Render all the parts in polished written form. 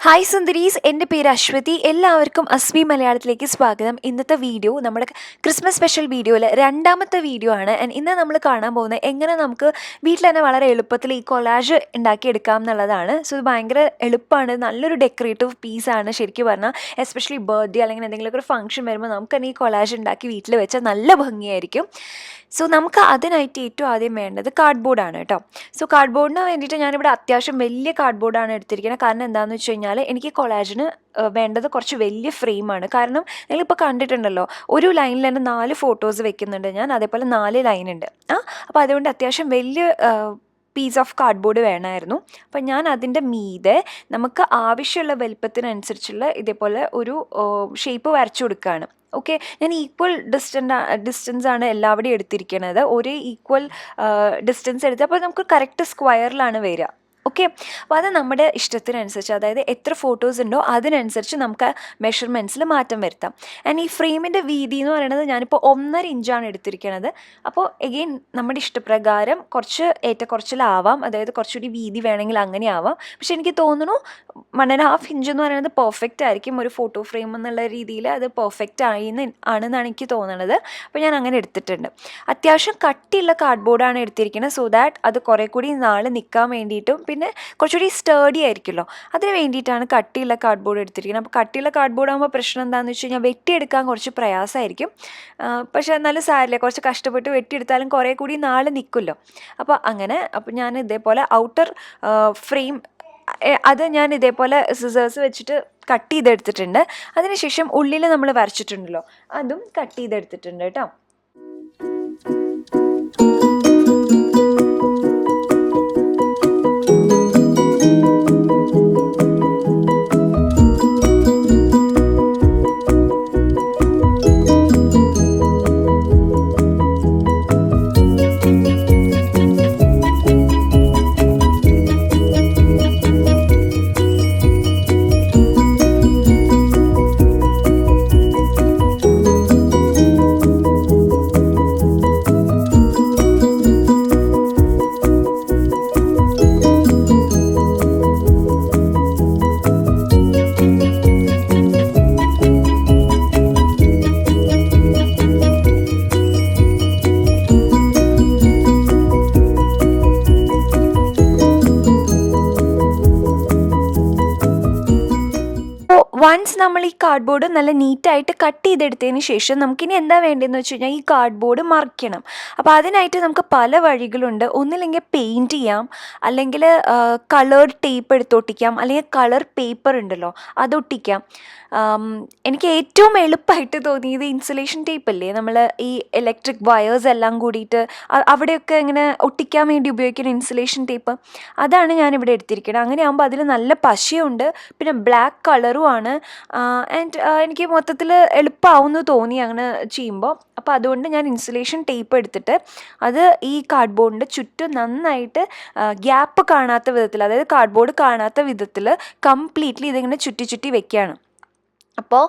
Hi സുന്ദരീസ്, എൻ്റെ പേര് അശ്വതി. എല്ലാവർക്കും അസ്വി മലയാളത്തിലേക്ക് സ്വാഗതം. ഇന്നത്തെ വീഡിയോ നമ്മുടെ ക്രിസ്മസ് സ്പെഷ്യൽ വീഡിയോയിൽ രണ്ടാമത്തെ വീഡിയോ ആണ്. ഇന്ന് നമ്മൾ കാണാൻ പോകുന്നത് എങ്ങനെ നമുക്ക് വീട്ടിൽ തന്നെ വളരെ എളുപ്പത്തിൽ ഈ കൊളാജ് ഉണ്ടാക്കിയെടുക്കാം എന്നുള്ളതാണ്. സോ ഇത് ഭയങ്കര എളുപ്പമാണ്, നല്ലൊരു ഡെക്കറേറ്റീവ് പീസാണ് ശരിക്കും പറഞ്ഞാൽ. എസ്പെഷ്യലി ബർത്ത്ഡേ അല്ലെങ്കിൽ എന്തെങ്കിലുമൊക്കെ ഒരു ഫംഗ്ഷൻ വരുമ്പോൾ നമുക്ക് തന്നെ ഈ കൊളാജ് ഉണ്ടാക്കി വീട്ടിൽ വെച്ചാൽ നല്ല ഭംഗിയായിരിക്കും. സോ നമുക്ക് അതിനായിട്ട് ഏറ്റവും ആദ്യം വേണ്ടത് കാർഡ്ബോർഡാണ് കേട്ടോ. സോ കാർഡ്ബോർഡിന് വേണ്ടിയിട്ട് ഞാനിവിടെ അത്യാവശ്യം വലിയ കാർഡ്ബോർഡാണ് എടുത്തിരിക്കുന്നത്. കാരണം എന്താണെന്ന് വെച്ച് കഴിഞ്ഞാൽ എനിക്ക് കൊളാജിന് വേണ്ടത് കുറച്ച് വലിയ ഫ്രെയിമാണ്. കാരണം നിങ്ങളിപ്പോൾ കണ്ടിട്ടുണ്ടല്ലോ, ഒരു ലൈനിൽ തന്നെ 4 ഫോട്ടോസ് വെക്കുന്നുണ്ട് ഞാൻ, അതേപോലെ 4 ലൈനുണ്ട്. അപ്പോൾ അതുകൊണ്ട് അത്യാവശ്യം വലിയ പീസ് ഓഫ് കാർഡ്ബോർഡ് വേണമായിരുന്നു. അപ്പം ഞാൻ അതിൻ്റെ മീതെ നമുക്ക് ആവശ്യമുള്ള വലിപ്പത്തിനനുസരിച്ചുള്ള ഇതേപോലെ ഒരു ഷേപ്പ് വരച്ചു കൊടുക്കുകയാണ്. ഓക്കെ, ഞാൻ ഈക്വൽ ഡിസ്റ്റൻസ് ആണ് എല്ലാവിടെയും എടുത്തിരിക്കുന്നത്. ഒരേ ഈക്വൽ ഡിസ്റ്റൻസ് എടുത്ത് അപ്പോൾ നമുക്ക് കറക്റ്റ് സ്ക്വയറിലാണ് വരിക. ഓക്കെ, അപ്പോൾ അത് നമ്മുടെ ഇഷ്ടത്തിനനുസരിച്ച്, അതായത് എത്ര ഫോട്ടോസ് ഉണ്ടോ അതിനനുസരിച്ച് നമുക്ക് മെഷർമെൻറ്റ്സിൽ മാറ്റം വരുത്താം. ആൻഡ് ഈ ഫ്രെയിമിൻ്റെ വീതി എന്ന് പറയുന്നത് ഞാനിപ്പോൾ 1.5 ഇഞ്ചാണ് എടുത്തിരിക്കുന്നത്. അപ്പോൾ എഗെയിൻ നമ്മുടെ ഇഷ്ടപ്രകാരം കുറച്ച് ഏറ്റക്കുറച്ചിലാവാം, അതായത് കുറച്ചുകൂടി വീതി വേണമെങ്കിൽ അങ്ങനെ ആവാം. പക്ഷെ എനിക്ക് തോന്നുന്നു 1.5 ഇഞ്ച് എന്ന് പറയുന്നത് പെർഫെക്റ്റ് ആയിരിക്കും. ഒരു ഫോട്ടോ ഫ്രെയിം എന്നുള്ള രീതിയിൽ അത് പെർഫെക്റ്റ് ആണെന്നാണ് എനിക്ക് തോന്നുന്നത്. അപ്പോൾ ഞാൻ അങ്ങനെ എടുത്തിട്ടുണ്ട്. അത്യാവശ്യം കട്ടിയുള്ള കാർഡ്ബോർഡാണ് എടുത്തിരിക്കുന്നത്, സോ ദാറ്റ് അത് കുറേ കൂടി നാൾ നിൽക്കാൻ വേണ്ടിയിട്ടും പിന്നെ കുറച്ചുകൂടി സ്റ്റേഡി ആയിരിക്കുമല്ലോ, അതിന് വേണ്ടിയിട്ടാണ് കട്ടിയുള്ള കാർഡ്ബോർഡ് എടുത്തിരിക്കുന്നത്. അപ്പോൾ കട്ടിയുള്ള കാർഡ്ബോർഡ് ആകുമ്പോൾ പ്രശ്നം എന്താണെന്ന് വെച്ച് കഴിഞ്ഞാൽ വെട്ടിയെടുക്കാൻ കുറച്ച് പ്രയാസമായിരിക്കും. പക്ഷേ എന്നാലും സാരില്ല, കുറച്ച് കഷ്ടപ്പെട്ട് വെട്ടിയെടുത്താലും കുറേ കൂടി നാൾ നിൽക്കുമല്ലോ. അപ്പോൾ ഞാൻ ഇതേപോലെ ഔട്ടർ ഫ്രെയിം അത് ഞാൻ ഇതേപോലെ സിസേഴ്സ് വെച്ചിട്ട് കട്ട് ചെയ്തെടുത്തിട്ടുണ്ട്. അതിനുശേഷം ഉള്ളിൽ നമ്മൾ വരച്ചിട്ടുണ്ടല്ലോ, അതും കട്ട് ചെയ്തെടുത്തിട്ടുണ്ട് കേട്ടോ. വൺസ് നമ്മൾ ഈ കാർഡ്ബോർഡ് നല്ല നീറ്റായിട്ട് കട്ട് ചെയ്തെടുത്തതിന് ശേഷം നമുക്കിനി എന്താ വേണ്ടതെന്ന് വെച്ച് കഴിഞ്ഞാൽ ഈ കാർഡ്ബോർഡ് മറിക്കണം. അപ്പോൾ അതിനായിട്ട് നമുക്ക് പല വഴികളുണ്ട്. ഒന്നില്ലെങ്കിൽ പെയിൻറ്റ് ചെയ്യാം, അല്ലെങ്കിൽ കളേർഡ് ടേപ്പ് എടുത്തൊട്ടിക്കാം, അല്ലെങ്കിൽ കളർ പേപ്പർ ഉണ്ടല്ലോ അതൊട്ടിക്കാം. എനിക്ക് ഏറ്റവും എളുപ്പമായിട്ട് തോന്നിയത് ഇൻസുലേഷൻ ടേപ്പ് അല്ലേ, നമ്മൾ ഈ ഇലക്ട്രിക് വയേഴ്സ് എല്ലാം കൂടിയിട്ട് അവിടെയൊക്കെ ഇങ്ങനെ ഒട്ടിക്കാൻ വേണ്ടി ഉപയോഗിക്കുന്ന ഇൻസുലേഷൻ ടേപ്പ്, അതാണ് ഞാനിവിടെ എടുത്തിരിക്കുന്നത്. അങ്ങനെ ആകുമ്പോൾ അതിൽ നല്ല പശയുണ്ട്, പിന്നെ ബ്ലാക്ക് കളറും ആണ്. ആൻഡ് എനിക്ക് മൊത്തത്തിൽ എളുപ്പമാവുമെന്ന് തോന്നി അങ്ങനെ ചെയ്യുമ്പോൾ. അപ്പോൾ അതുകൊണ്ട് ഞാൻ ഇൻസുലേഷൻ ടേപ്പ് എടുത്തിട്ട് അത് ഈ കാർഡ്ബോർഡിൻ്റെ ചുറ്റും നന്നായിട്ട് ഗ്യാപ്പ് കാണാത്ത വിധത്തിൽ, അതായത് കാർഡ്ബോർഡ് കാണാത്ത വിധത്തിൽ കംപ്ലീറ്റ്ലി ഇതിങ്ങനെ ചുറ്റി വെക്കുകയാണ്. അപ്പോൾ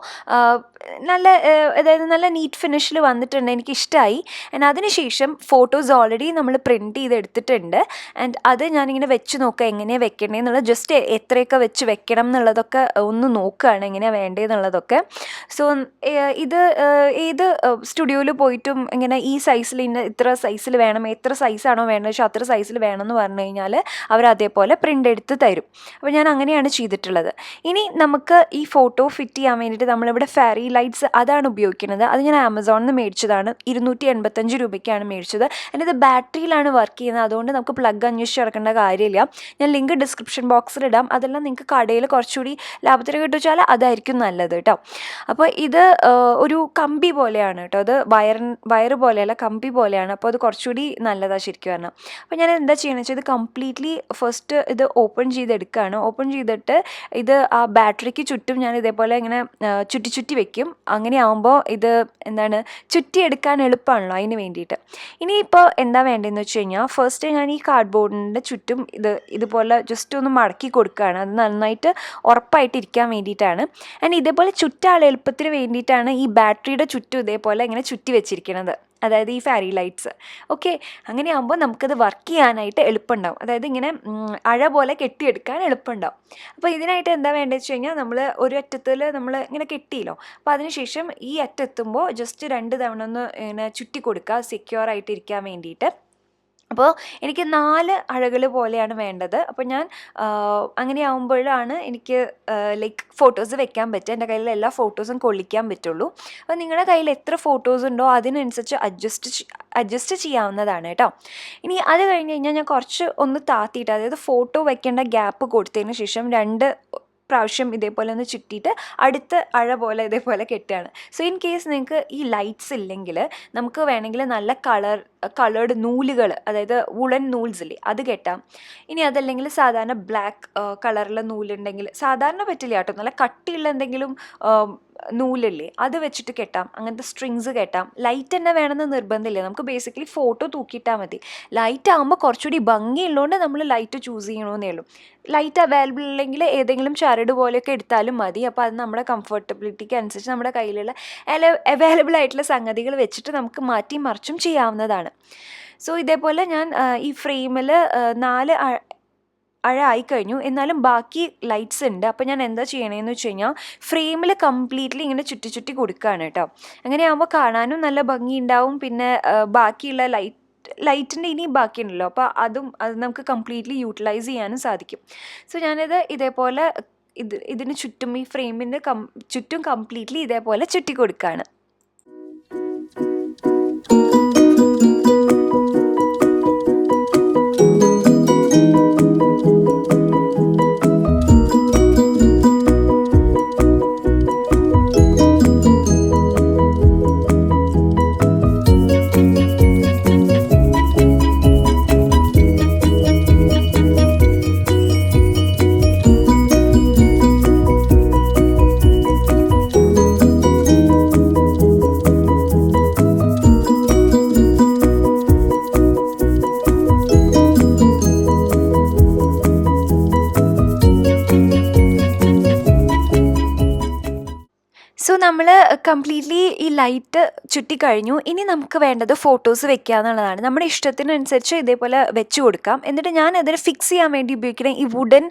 അതായത് നല്ല നീറ്റ് ഫിനിഷിൽ വന്നിട്ടുണ്ട്, എനിക്കിഷ്ടമായി. ആൻഡ് അതിനുശേഷം ഫോട്ടോസ് ഓൾറെഡി നമ്മൾ പ്രിൻറ്റ് ചെയ്തെടുത്തിട്ടുണ്ട്. ആൻഡ് അത് ഞാനിങ്ങനെ വെച്ച് നോക്കുക എങ്ങനെയാണ് വെക്കണേ എന്നുള്ളത്, ജസ്റ്റ് എത്രയൊക്കെ വെച്ച് വെക്കണം എന്നുള്ളതൊക്കെ ഒന്ന് നോക്കുകയാണ്, എങ്ങനെയാണ് വേണ്ടതെന്നുള്ളതൊക്കെ. സോ ഇത് ഏത് സ്റ്റുഡിയോയിൽ പോയിട്ടും ഇങ്ങനെ ഈ സൈസിൽ ഇത്ര സൈസിൽ വേണം, എത്ര സൈസാണോ വേണ്ടത് വെച്ചാൽ അത്ര സൈസിൽ വേണമെന്ന് പറഞ്ഞു കഴിഞ്ഞാൽ അവർ അതേപോലെ പ്രിൻ്റ് എടുത്ത് തരും. അപ്പോൾ ഞാൻ അങ്ങനെയാണ് ചെയ്തിട്ടുള്ളത്. ഇനി നമുക്ക് ഈ ഫോട്ടോ ഫിറ്റ് ചെയ്യാൻ വേണ്ടിയിട്ട് നമ്മളിവിടെ ഫെയറി ലൈറ്റ്സ് അതാണ് ഉപയോഗിക്കുന്നത്. അത് ഞാൻ ആമസോണിൽ നിന്ന് മേടിച്ചതാണ്. 285 രൂപയ്ക്കാണ് മേടിച്ചത്. ഇത് ബാറ്ററിയിലാണ് വർക്ക് ചെയ്യുന്നത്, അതുകൊണ്ട് നമുക്ക് പ്ലഗ് അന്വേഷിച്ച് ഇറക്കേണ്ട കാര്യമില്ല. ഞാൻ ലിങ്ക് ഡിസ്ക്രിപ്ഷൻ ബോക്സിൽ ഇടാം. അതെല്ലാം നിങ്ങൾക്ക് കടയിൽ കുറച്ചുകൂടി ലാഭത്തിന് കിട്ടുവെച്ചാൽ അതായിരിക്കും നല്ലത് കേട്ടോ. അപ്പോൾ ഇത് ഒരു കമ്പി പോലെയാണ് കേട്ടോ, അത് വയറ് പോലെയല്ല, കമ്പി പോലെയാണ്. അപ്പോൾ അത് കുറച്ചുകൂടി നല്ലതാണ് ശരിക്കും പറഞ്ഞാൽ. അപ്പോൾ ഞാൻ എന്താ ചെയ്യണമെന്ന് വെച്ചാൽ ഇത് കംപ്ലീറ്റ്ലി ഫസ്റ്റ് ഇത് ഓപ്പൺ ചെയ്തെടുക്കുകയാണ്. ഓപ്പൺ ചെയ്തിട്ട് ഇത് ആ ബാറ്ററിക്ക് ചുറ്റും ഞാൻ ഇതേപോലെ ഇങ്ങനെ ചുറ്റി വെക്കും. അങ്ങനെ ആകുമ്പോൾ ഇത് ചുറ്റിയെടുക്കാൻ എളുപ്പമാണല്ലോ, അതിന് വേണ്ടിയിട്ട്. ഇനിയിപ്പോൾ എന്താ വേണ്ടതെന്ന് വെച്ച് കഴിഞ്ഞാൽ, ഫസ്റ്റ് ഞാൻ ഈ കാർഡ്ബോർഡിൻ്റെ ചുറ്റും ഇതുപോലെ ജസ്റ്റ് ഒന്ന് മടക്കി കൊടുക്കുകയാണ്. അത് നന്നായിട്ട് ഉറപ്പായിട്ട് ഇരിക്കാൻ വേണ്ടിയിട്ടാണ്. ആൻഡ് ഇതേപോലെ ചുറ്റാൻ എളുപ്പത്തിന് വേണ്ടിയിട്ടാണ് ഈ ബാറ്ററിയുടെ ചുറ്റും ഇതേപോലെ ഇങ്ങനെ ചുറ്റി വെച്ചിരിക്കുന്നത്. അതായത് ഈ ഫാരി ലൈറ്റ്സ്. ഓക്കെ, അങ്ങനെയാകുമ്പോൾ നമുക്കത് വർക്ക് ചെയ്യാനായിട്ട് എളുപ്പമുണ്ടാവും, അതായത് ഇങ്ങനെ അഴ പോലെ കെട്ടിയെടുക്കാൻ എളുപ്പമുണ്ടാവും. അപ്പോൾ ഇതിനായിട്ട് എന്താ വേണ്ടതെന്ന് വെച്ച് കഴിഞ്ഞാൽ നമ്മൾ ഒരു അറ്റത്തിൽ നമ്മൾ ഇങ്ങനെ കെട്ടിയല്ലോ, അപ്പോൾ അതിനുശേഷം ഈ അറ്റെത്തുമ്പോൾ ജസ്റ്റ് 2 തവണ ഒന്ന് ഇങ്ങനെ ചുറ്റി കൊടുക്കുക സെക്യൂർ ആയിട്ട് ഇരിക്കാൻ വേണ്ടിയിട്ട്. അപ്പോൾ എനിക്ക് 4 അഴകൾ പോലെയാണ് വേണ്ടത്. അപ്പോൾ ഞാൻ അങ്ങനെയാകുമ്പോഴാണ് എനിക്ക് ലൈക്ക് ഫോട്ടോസ് വെക്കാൻ പറ്റുക, എൻ്റെ കയ്യിൽ എല്ലാ ഫോട്ടോസും കൊള്ളിക്കാൻ പറ്റുള്ളൂ. അപ്പോൾ നിങ്ങളുടെ കയ്യിൽ എത്ര ഫോട്ടോസ് ഉണ്ടോ അതിനനുസരിച്ച് അഡ്ജസ്റ്റ് ചെയ്യാവുന്നതാണ് കേട്ടോ. ഇനി അത് കഴിഞ്ഞ് കഴിഞ്ഞാൽ ഞാൻ കുറച്ച് ഒന്ന് താത്തിയിട്ട്, അതായത് ഫോട്ടോ വെക്കേണ്ട ഗ്യാപ്പ് കൊടുത്തതിന് ശേഷം 2 പ്രാവശ്യം ഇതേപോലെ ഒന്ന് ചുറ്റിയിട്ട് അടുത്ത അഴ പോലെ ഇതേപോലെ കെട്ടുകയാണ്. സോ ഇൻ കേസ് നിങ്ങൾക്ക് ഈ ലൈറ്റ്സ് ഇല്ലെങ്കിൽ നമുക്ക് വേണമെങ്കിൽ നല്ല കളേർഡ് നൂലുകൾ, അതായത് വുളൻ നൂൽസ് ഇല്ലേ, അത് കെട്ടാം. ഇനി അതല്ലെങ്കിൽ സാധാരണ ബ്ലാക്ക് കളറിലെ നൂലുണ്ടെങ്കിൽ, സാധാരണ പറ്റില്ല കേട്ടോ, നല്ല കട്ടിയുള്ള എന്തെങ്കിലും നൂലില്ലേ അത് വെച്ചിട്ട് കെട്ടാം, അങ്ങനത്തെ സ്ട്രിങ്സ് കെട്ടാം. ലൈറ്റ് തന്നെ വേണമെന്ന് നിർബന്ധമില്ല, നമുക്ക് ബേസിക്കലി ഫോട്ടോ തൂക്കിയിട്ടാൽ മതി. ലൈറ്റ് ആകുമ്പോൾ കുറച്ചുകൂടി ഭംഗിയുള്ളതുകൊണ്ട് നമ്മൾ ലൈറ്റ് ചൂസ് ചെയ്യണമെന്നേ ഉള്ളൂ. ലൈറ്റ് അവൈലബിൾ ഇല്ലെങ്കിൽ ഏതെങ്കിലും ചരട് പോലെയൊക്കെ എടുത്താലും മതി. അപ്പോൾ അത് നമ്മുടെ കംഫർട്ടബിലിറ്റിക്ക് അനുസരിച്ച് നമ്മുടെ കയ്യിലുള്ള അവൈലബിൾ ആയിട്ടുള്ള സംഗതികൾ വെച്ചിട്ട് നമുക്ക് മാറ്റി മറിച്ചും ചെയ്യാവുന്നതാണ്. സോ ഇതേപോലെ ഞാൻ ഈ ഫ്രെയിമിൽ 4 അഴ ആയിക്കഴിഞ്ഞു, എന്നാലും ബാക്കി ലൈറ്റ്സ് ഉണ്ട്. അപ്പോൾ ഞാൻ എന്താ ചെയ്യണതെന്ന് വെച്ച് കഴിഞ്ഞാൽ ഫ്രെയിമിൽ കംപ്ലീറ്റ്ലി ഇങ്ങനെ ചുറ്റി കൊടുക്കുകയാണ് കേട്ടോ. അങ്ങനെയാകുമ്പോൾ കാണാനും നല്ല ഭംഗി ഉണ്ടാവും. പിന്നെ ബാക്കിയുള്ള ലൈറ്റിൻ്റെ ഇനി ബാക്കിയുണ്ടല്ലോ, അപ്പോൾ അത് നമുക്ക് കംപ്ലീറ്റ്ലി യൂട്ടിലൈസ് ചെയ്യാനും സാധിക്കും. സോ ഞാനിത് ഇതേപോലെ ഇതിന് ചുറ്റും, ഈ ഫ്രെയിമിൻ്റെ ചുറ്റും കംപ്ലീറ്റ്ലി ഇതേപോലെ ചുറ്റി കൊടുക്കുകയാണ്. സോ നമ്മൾ കംപ്ലീറ്റ്ലി ഈ ലൈറ്റ് ചുറ്റിക്കഴിഞ്ഞു. ഇനി നമുക്ക് വേണ്ടത് ഫോട്ടോസ് വെക്കുക എന്നുള്ളതാണ്. നമ്മുടെ ഇഷ്ടത്തിനനുസരിച്ച് ഇതേപോലെ വെച്ച് കൊടുക്കാം. എന്നിട്ട് ഞാൻ അതിന് ഫിക്സ് ചെയ്യാൻ വേണ്ടി ഉപയോഗിക്കുന്ന ഈ വുഡൻ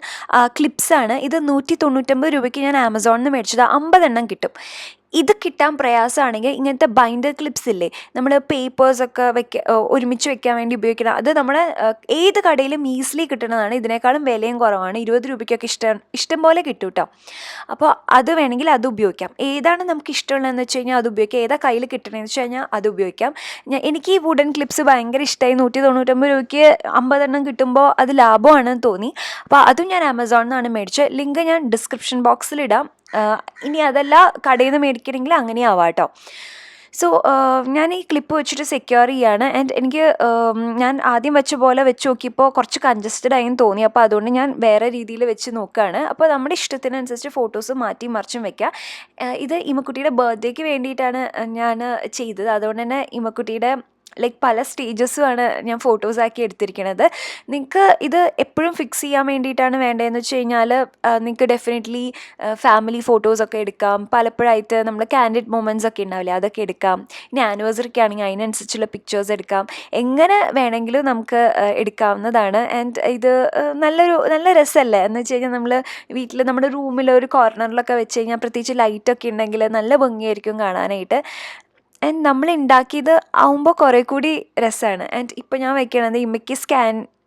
ക്ലിപ്സാണ്. ഇത് 199 രൂപയ്ക്ക് ഞാൻ ആമസോണിൽ നിന്ന് മേടിച്ചത്. 50 എണ്ണം കിട്ടും. ഇത് കിട്ടാൻ പ്രയാസമാണെങ്കിൽ ഇങ്ങനത്തെ ബൈൻഡർ ക്ലിപ്സ് ഇല്ലേ, നമ്മൾ പേപ്പേഴ്സൊക്കെ ഒരുമിച്ച് വെക്കാൻ വേണ്ടി ഉപയോഗിക്കണം. അത് നമ്മുടെ ഏത് കടയിലും ഈസിലി കിട്ടുന്നതാണ്. ഇതിനേക്കാളും വിലയും കുറവാണ്. 20 രൂപയ്ക്കൊക്കെ ഇഷ്ടം പോലെ കിട്ടും കേട്ടോ. അപ്പോൾ അത് വേണമെങ്കിൽ അത് ഉപയോഗിക്കാം. ഏതാണ് നമുക്ക് ഇഷ്ടമുള്ളതെന്ന് വെച്ച് കഴിഞ്ഞാൽ അത് ഉപയോഗിക്കാം. ഏതാ കയ്യിൽ കിട്ടണമെന്ന് വെച്ച് കഴിഞ്ഞാൽ അത് ഉപയോഗിക്കാം. എനിക്ക് ഈ വുഡൻ ക്ലിപ്സ് ഭയങ്കര ഇഷ്ടമായി. 199 രൂപയ്ക്ക് 50 എണ്ണം കിട്ടുമ്പോൾ അത് ലാഭമാണെന്ന് തോന്നി. അപ്പോൾ അതും ഞാൻ ആമസോണിൽ നിന്നാണ് മേടിച്ചത്. ലിങ്ക് ഞാൻ ഡിസ്ക്രിപ്ഷൻ ബോക്സിലിടാം. ഇനി അതല്ല കടയിൽ നിന്ന് മേടിക്കണമെങ്കിൽ അങ്ങനെ ആവാം കേട്ടോ. സോ ഞാൻ ഈ ക്ലിപ്പ് വെച്ചിട്ട് സെക്യൂർ ചെയ്യാണ്. ആൻഡ് എനിക്ക് ഞാൻ ആദ്യം വെച്ച പോലെ വെച്ച് നോക്കിയപ്പോൾ കുറച്ച് കൺജസ്റ്റഡ് ആയെന്ന് തോന്നി. അപ്പോൾ അതുകൊണ്ട് ഞാൻ വേറെ രീതിയിൽ വെച്ച് നോക്കുകയാണ്. അപ്പോൾ നമ്മുടെ ഇഷ്ടത്തിനനുസരിച്ച് ഫോട്ടോസ് മാറ്റി മറിച്ചും വെക്കുക. ഇത് ഇമക്കുട്ടിയുടെ ബർത്ത്ഡേക്ക് വേണ്ടിയിട്ടാണ് ഞാൻ ചെയ്തത്. അതുകൊണ്ട് തന്നെ ഇമക്കുട്ടിയുടെ ലൈക്ക് പല സ്റ്റേജസുമാണ് ഞാൻ ഫോട്ടോസാക്കി എടുത്തിരിക്കുന്നത്. നിങ്ങൾക്ക് ഇത് എപ്പോഴും ഫിക്സ് ചെയ്യാൻ വേണ്ടിയിട്ടാണ് വേണ്ടതെന്ന് വെച്ച് കഴിഞ്ഞാൽ നിങ്ങൾക്ക് ഡെഫിനറ്റ്ലി ഫാമിലി ഫോട്ടോസൊക്കെ എടുക്കാം. പലപ്പോഴായിട്ട് നമ്മൾ കാൻഡിഡ് മൊമെൻറ്റ്സ് ഒക്കെ ഉണ്ടാവില്ലേ, അതൊക്കെ എടുക്കാം. ഇനി ആനിവേഴ്സറിക്ക് ആണെങ്കിൽ അതിനനുസരിച്ചുള്ള പിക്ചേഴ്സ് എടുക്കാം. എങ്ങനെ വേണമെങ്കിലും നമുക്ക് എടുക്കാവുന്നതാണ്. ആൻഡ് ഇത് നല്ല രസമല്ലേ എന്ന് വെച്ച് കഴിഞ്ഞാൽ നമ്മൾ വീട്ടിൽ നമ്മുടെ റൂമിൽ ഒരു കോർണറിലൊക്കെ വെച്ച് കഴിഞ്ഞാൽ പ്രത്യേകിച്ച് ലൈറ്റൊക്കെ ഉണ്ടെങ്കിൽ നല്ല ഭംഗിയായിരിക്കും കാണാനായിട്ട്. ആൻഡ് നമ്മൾ ഉണ്ടാക്കിയത് ആവുമ്പോൾ കുറേ കൂടി രസമാണ്. ആൻഡ് ഇപ്പോൾ ഞാൻ വയ്ക്കണത്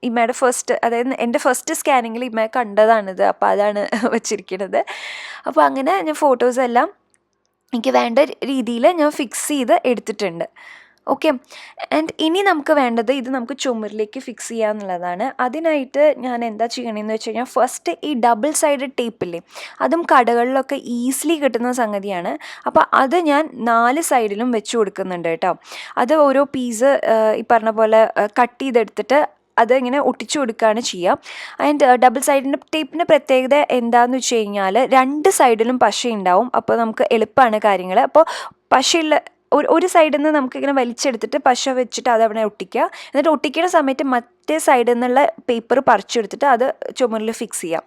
ഇമ്മയുടെ ഫസ്റ്റ്, അതായത് എൻ്റെ ഫസ്റ്റ് സ്കാനിങ്ങിൽ ഇമ്മ കണ്ടതാണിത്. അപ്പോൾ അതാണ് വെച്ചിരിക്കുന്നത്. അപ്പോൾ അങ്ങനെ ഞാൻ ഫോട്ടോസെല്ലാം എനിക്ക് വേണ്ട രീതിയിൽ ഞാൻ ഫിക്സ് ചെയ്ത് എടുത്തിട്ടുണ്ട്. ഓക്കെ. ആൻഡ് ഇനി നമുക്ക് വേണ്ടത് ഇത് നമുക്ക് ചുമരിലേക്ക് ഫിക്സ് ചെയ്യുക എന്നുള്ളതാണ്. അതിനായിട്ട് ഞാൻ എന്താ ചെയ്യണമെന്ന് വെച്ച് കഴിഞ്ഞാൽ ഫസ്റ്റ് ഈ ഡബിൾ സൈഡ് ടേപ്പില്ലേ, അതും കടകളിലൊക്കെ ഈസിലി കിട്ടുന്ന സംഗതിയാണ്. അപ്പോൾ അത് ഞാൻ 4 സൈഡിലും വെച്ച് കൊടുക്കുന്നുണ്ട് കേട്ടോ. അത് ഓരോ പീസ് ഈ പറഞ്ഞ പോലെ കട്ട് ചെയ്തെടുത്തിട്ട് അത് ഇങ്ങനെ ഒട്ടിച്ചു കൊടുക്കുകയാണ് ചെയ്യുക. ആൻഡ് ഡബിൾ സൈഡിൻ്റെ ടേപ്പിൻ്റെ പ്രത്യേകത എന്താണെന്ന് വെച്ച് കഴിഞ്ഞാൽ 2 സൈഡിലും പശ ഉണ്ടാവും. അപ്പോൾ നമുക്ക് എളുപ്പമാണ് കാര്യങ്ങൾ. അപ്പോൾ പശയുള്ള ഒരു സൈഡിൽ നിന്ന് നമുക്കിങ്ങനെ വലിച്ചെടുത്തിട്ട് പശ വെച്ചിട്ട് അതവിടെ ഒട്ടിക്കുക. എന്നിട്ട് ഒട്ടിക്കുന്ന സമയത്ത് മറ്റേ സൈഡിൽ നിന്നുള്ള പേപ്പർ പറിച്ചെടുത്തിട്ട് അത് ചുമരിൽ ഫിക്സ് ചെയ്യാം.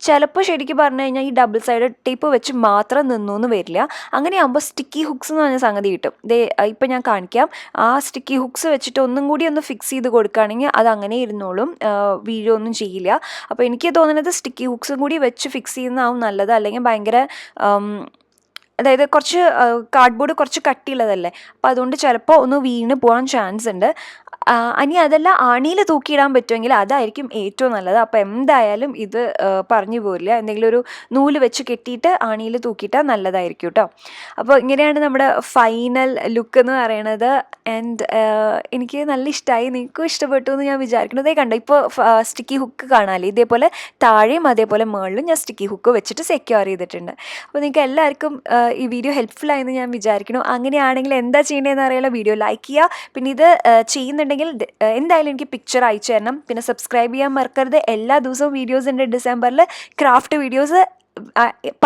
ചിലപ്പോൾ ശരിക്കും പറഞ്ഞു കഴിഞ്ഞാൽ ഈ ഡബിൾ സൈഡ് ടേപ്പ് വെച്ച് മാത്രം നിന്നൊന്നും വരില്ല. അങ്ങനെയാകുമ്പോൾ സ്റ്റിക്കി ഹുക്സ് എന്ന് പറഞ്ഞ സംഗതി കിട്ടും. ഇപ്പം ഞാൻ കാണിക്കാം. ആ സ്റ്റിക്കി ഹുക്സ് വെച്ചിട്ട് ഒന്നും കൂടി ഒന്ന് ഫിക്സ് ചെയ്ത് കൊടുക്കുകയാണെങ്കിൽ അത് അങ്ങനെ ഇരുന്നോളും, വീഴൊന്നും ചെയ്യില്ല. അപ്പോൾ എനിക്ക് തോന്നുന്നത് സ്റ്റിക്കി ഹുക്സും കൂടി വെച്ച് ഫിക്സ് ചെയ്യുന്നതാവും നല്ലത്. അല്ലെങ്കിൽ ഭയങ്കര അതായത് കുറച്ച് കാർഡ്ബോർഡ് കുറച്ച് കട്ടിയുള്ളതല്ലേ, അപ്പോൾ അതുകൊണ്ട് ചിലപ്പോൾ ഒന്ന് വീണ് പോകാൻ ചാൻസ് ഉണ്ട്. ഇനി അതല്ല ആണിയിൽ തൂക്കിയിടാൻ പറ്റുമെങ്കിൽ അതായിരിക്കും ഏറ്റവും നല്ലത്. അപ്പോൾ എന്തായാലും ഇത് പറഞ്ഞു പോരില്ല, എന്തെങ്കിലും ഒരു നൂല് വെച്ച് കെട്ടിയിട്ട് ആണിയിൽ തൂക്കിയിട്ടാൽ നല്ലതായിരിക്കും കേട്ടോ. അപ്പോൾ ഇങ്ങനെയാണ് നമ്മുടെ ഫൈനൽ ലുക്ക് എന്ന് പറയണത്. ആൻഡ് എനിക്ക് നല്ല ഇഷ്ടമായി, നിങ്ങൾക്കും ഇഷ്ടപ്പെട്ടു എന്ന് ഞാൻ വിചാരിക്കുന്നു. ഇതേ കണ്ടോ, ഇപ്പോൾ സ്റ്റിക്കി ഹുക്ക് കാണാമല്ലേ, ഇതേപോലെ താഴെയും അതേപോലെ മുകളിലും ഞാൻ സ്റ്റിക്കി ഹുക്ക് വെച്ചിട്ട് സെക്യൂർ ചെയ്തിട്ടുണ്ട്. അപ്പോൾ നിങ്ങൾക്ക് എല്ലാവർക്കും ഈ വീഡിയോ ഹെൽപ്ഫുൾ ആയെന്ന് ഞാൻ വിചാരിക്കുന്നു. അങ്ങനെയാണെങ്കിൽ എന്താ ചെയ്യേണ്ടതെന്ന് അറിയാലോ, വീഡിയോ ലൈക്ക് ചെയ്യുക. പിന്നെ ഇത് ചെയ്യുന്നുണ്ടെങ്കിൽ എന്തായാലും എനിക്ക് പിക്ചർ അയച്ചു തരണം. പിന്നെ സബ്സ്ക്രൈബ് ചെയ്യാൻ മറക്കരുത്. എല്ലാ ദിവസവും വീഡിയോസ് ഉണ്ട്. ഡിസംബറിൽ ക്രാഫ്റ്റ് വീഡിയോസ്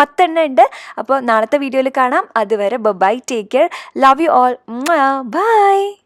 10 എണ്ണം ഉണ്ട്. അപ്പോൾ നാളത്തെ വീഡിയോയിൽ കാണാം. അതുവരെ bye, take care, love you all, by.